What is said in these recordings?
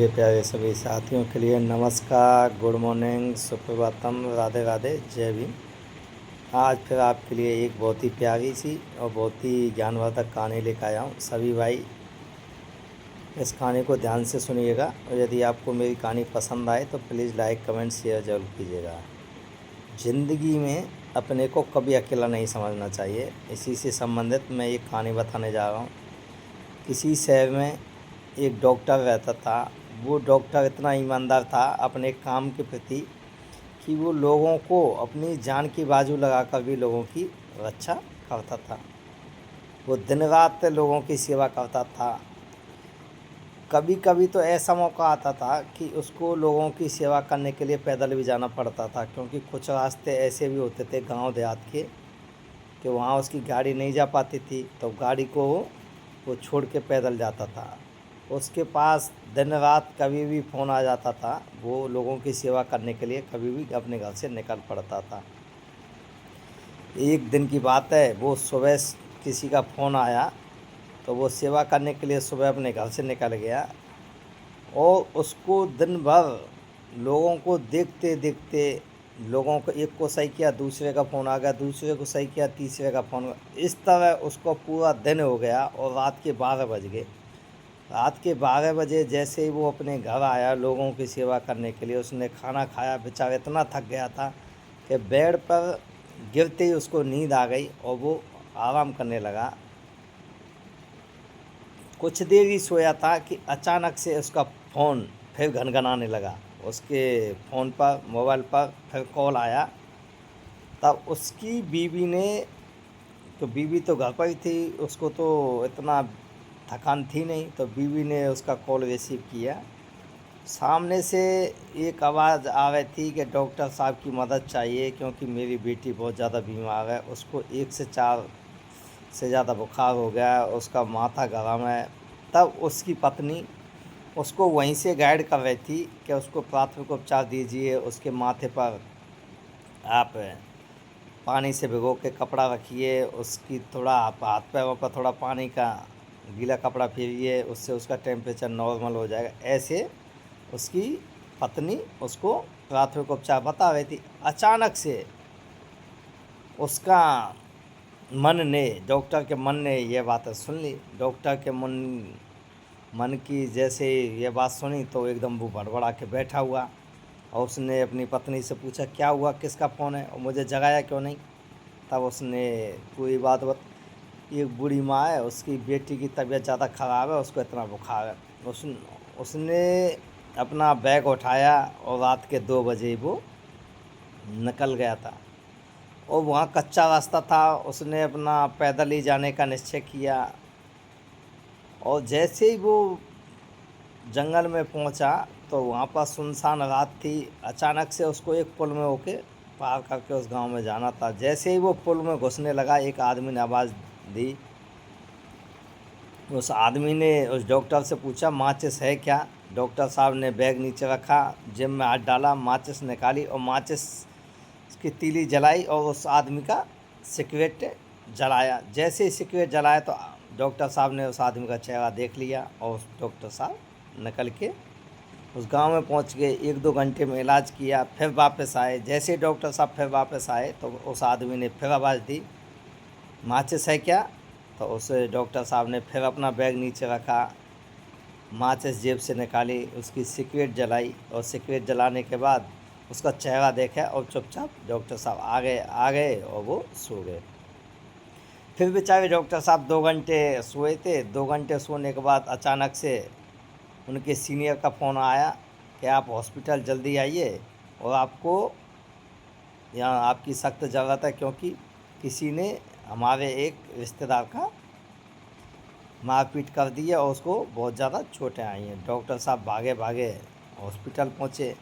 मेरे प्यारे सभी साथियों के लिए नमस्कार, गुड मॉर्निंग, सुप्रभातम, राधे राधे, जय भीम। आज फिर आपके लिए एक बहुत ही प्यारी सी और बहुत ही ज्ञानवर्धक कहानी लेकर आया हूँ। सभी भाई इस कहानी को ध्यान से सुनिएगा और यदि आपको मेरी कहानी पसंद आए तो प्लीज़ लाइक कमेंट शेयर जरूर कीजिएगा। ज़िंदगी में अपने को कभी अकेला नहीं समझना चाहिए। इसी से संबंधित मैं एक कहानी बताने जा रहा हूँ। किसी शहर में एक डॉक्टर रहता था। वो डॉक्टर इतना ईमानदार था अपने काम के प्रति कि वो लोगों को अपनी जान की बाजू लगाकर भी लोगों की रक्षा करता था। वो दिन रात लोगों की सेवा करता था। कभी कभी तो ऐसा मौका आता था कि उसको लोगों की सेवा करने के लिए पैदल भी जाना पड़ता था, क्योंकि कुछ रास्ते ऐसे भी होते थे गांव देहात के कि वहाँ उसकी गाड़ी नहीं जा पाती थी, तो गाड़ी को वो छोड़ के पैदल जाता था। उसके पास दिन रात कभी भी फ़ोन आ जाता था। वो लोगों की सेवा करने के लिए कभी भी अपने घर से निकल पड़ता था। एक दिन की बात है, वो सुबह किसी का फ़ोन आया तो वो सेवा करने के लिए सुबह अपने घर से निकल गया और उसको दिन भर लोगों को देखते देखते, लोगों को एक को सही किया, दूसरे का फ़ोन आ गया, दूसरे को सही किया, तीसरे का फ़ोन, इस तरह उसको पूरा दिन हो गया और रात के 12 बज गए। रात के 12 बजे जैसे ही वो अपने घर आया लोगों की सेवा करने के लिए, उसने खाना खाया। बेचारा इतना थक गया था कि बेड पर गिरते ही उसको नींद आ गई और वो आराम करने लगा। कुछ देर ही सोया था कि अचानक से उसका फ़ोन फिर घनघनाने लगा। उसके फ़ोन पर, मोबाइल पर फिर कॉल आया। तब उसकी बीवी ने, तो बीवी तो घर पर ही थी, उसको तो इतना थकान थी नहीं, तो बीवी ने उसका कॉल रिसीव किया। सामने से एक आवाज़ आ रही थी कि डॉक्टर साहब की मदद चाहिए, क्योंकि मेरी बेटी बहुत ज़्यादा बीमार है। उसको 1 से 4 से ज़्यादा बुखार हो गया है, उसका माथा गर्म है। तब उसकी पत्नी उसको वहीं से गाइड कर रही थी कि उसको प्राथमिक उपचार दीजिए, उसके माथे पर आप पानी से भिगो के कपड़ा रखिए, उसकी थोड़ा हाथ पैरों पर थोड़ा पानी का गीला कपड़ा फेरिए, उससे उसका टेम्परेचर नॉर्मल हो जाएगा। ऐसे उसकी पत्नी उसको प्राथमिक उपचार बता रही थी। अचानक से उसका डॉक्टर के मन ने यह बातें सुन ली। डॉक्टर के मन की जैसे ये बात सुनी तो एकदम वो भड़बड़ा के बैठा हुआ और उसने अपनी पत्नी से पूछा, क्या हुआ, किसका फ़ोन है और मुझे जगाया क्यों नहीं। तब उसने पूरी बात एक बूढ़ी माँ है, उसकी बेटी की तबीयत ज़्यादा ख़राब है, उसको इतना बुखार है। उसने अपना बैग उठाया और रात के 2 बजे वो निकल गया था। और वहाँ कच्चा रास्ता था, उसने अपना पैदल ही जाने का निश्चय किया। और जैसे ही वो जंगल में पहुंचा तो वहाँ पर सुनसान रात थी। अचानक से उसको एक पुल में होके पार करके उस गांव में जाना था। जैसे ही वो पुल में घुसने लगा, एक आदमी ने आवाज़ दी। उस आदमी ने उस डॉक्टर से पूछा, माचिस है क्या। डॉक्टर साहब ने बैग नीचे रखा, जेब में हाथ डाला, माचिस निकाली और माचिस की तीली जलाई और उस आदमी का सिगरेट जलाया। जैसे ही सिगरेट जलाया तो डॉक्टर साहब ने उस आदमी का चेहरा देख लिया और उस डॉक्टर साहब निकल के उस गांव में पहुंच गए। 1-2 घंटे में इलाज किया, फिर वापस आए। जैसे ही डॉक्टर साहब फिर वापस आए तो उस आदमी ने फिर आवाज़ दी, माचिस है क्या। तो उस डॉक्टर साहब ने फिर अपना बैग नीचे रखा, माचिस जेब से निकाली, उसकी सिगरेट जलाई और सिगरेट जलाने के बाद उसका चेहरा देखा और चुपचाप डॉक्टर साहब आ गए और वो सो गए। फिर बेचारे डॉक्टर साहब 2 घंटे सोए थे। 2 घंटे सोने के बाद अचानक से उनके सीनियर का फ़ोन आया कि आप हॉस्पिटल जल्दी आइए और आपको यहाँ आपकी सख्त ज़रूरत है, क्योंकि किसी ने हमारे एक रिश्तेदार का मारपीट कर दी है और उसको बहुत ज़्यादा चोटें आई हैं। डॉक्टर साहब भागे भागे हॉस्पिटल पहुँचे।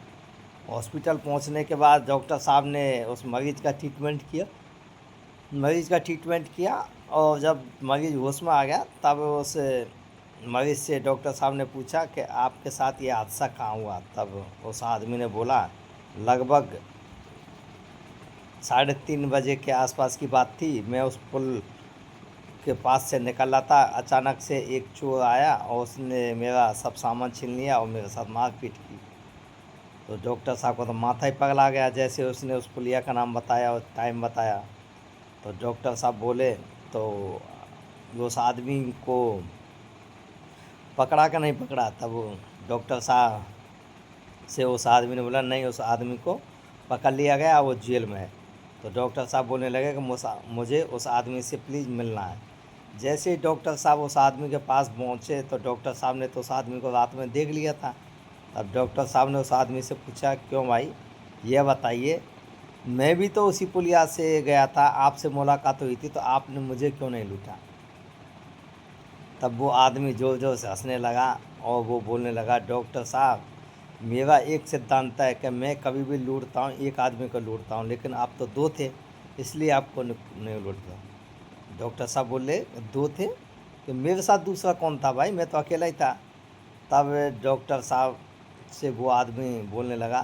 हॉस्पिटल पहुँचने के बाद डॉक्टर साहब ने उस मरीज़ का ट्रीटमेंट किया और जब मरीज़ होश में आ गया तब उस मरीज़ से डॉक्टर साहब ने पूछा कि आपके साथ ये हादसा कहाँ हुआ। तब उस आदमी ने बोला, लगभग 3:30 बजे के आसपास की बात थी। मैं उस पुल उसके पास से निकल रहा था, अचानक से एक चोर आया और उसने मेरा सब सामान छीन लिया और मेरे साथ मारपीट की। तो डॉक्टर साहब को तो माथा ही पगला गया जैसे उसने उस पुलिया का नाम बताया और टाइम बताया। तो डॉक्टर साहब बोले तो उस आदमी को पकड़ा कि नहीं पकड़ा, तब वो डॉक्टर साहब से उस आदमी ने बोला नहीं, उस आदमी को पकड़ लिया गया, वो जेल में है। तो डॉक्टर साहब बोलने लगे कि मुझे उस आदमी से प्लीज़ मिलना है। जैसे ही डॉक्टर साहब उस आदमी के पास पहुँचे तो डॉक्टर साहब ने तो उस आदमी को रात में देख लिया था। तब डॉक्टर साहब ने उस आदमी से पूछा, क्यों भाई, यह बताइए, मैं भी तो उसी पुलिया से गया था, आपसे मुलाकात हुई थी, तो आपने मुझे क्यों नहीं लूटा। तब वो आदमी ज़ोर ज़ोर से हंसने लगा और वो बोलने लगा, डॉक्टर साहब, मेरा एक सिद्धांत है कि मैं कभी भी लूटता हूँ, एक आदमी को लूटता हूँ, लेकिन आप तो दो थे, इसलिए आपको नहीं लूटता। डॉक्टर साहब बोले, दो थे तो मेरे साथ दूसरा कौन था भाई, मैं तो अकेला ही था। तब डॉक्टर साहब से वो आदमी बोलने लगा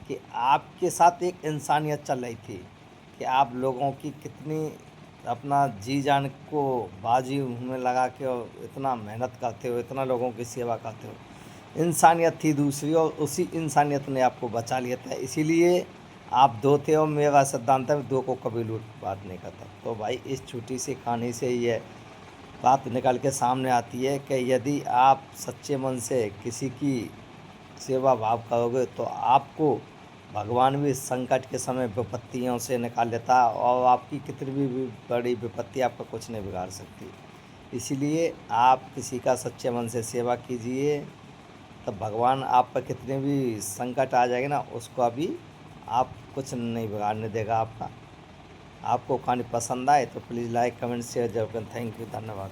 कि आपके साथ एक इंसानियत चल रही थी कि आप लोगों की कितनी अपना जी जान को बाजी में लगा के और इतना मेहनत करते हो, इतना लोगों की सेवा करते हो। इंसानियत थी दूसरी और उसी इंसानियत ने आपको बचा लिया था, इसीलिए आप दो थे और मेरा सिद्धांत है दो को कभी लूट पाट नहीं करता। तो भाई इस छोटी सी कहानी से ये बात निकल के सामने आती है कि यदि आप सच्चे मन से किसी की सेवा भाव करोगे तो आपको भगवान भी संकट के समय विपत्तियों से निकाल लेता है और आपकी कितनी भी बड़ी विपत्ति आपका कुछ नहीं बिगाड़ सकती। इसीलिए आप किसी का सच्चे मन से सेवा कीजिए, तब भगवान आप पर कितने भी संकट आ जाएंगे ना, उसको अभी आप कुछ नहीं बिगाड़ने देगा आपका। आपको कहानी पसंद आए तो प्लीज़ लाइक कमेंट शेयर जरूर करें। थैंक यू, धन्यवाद।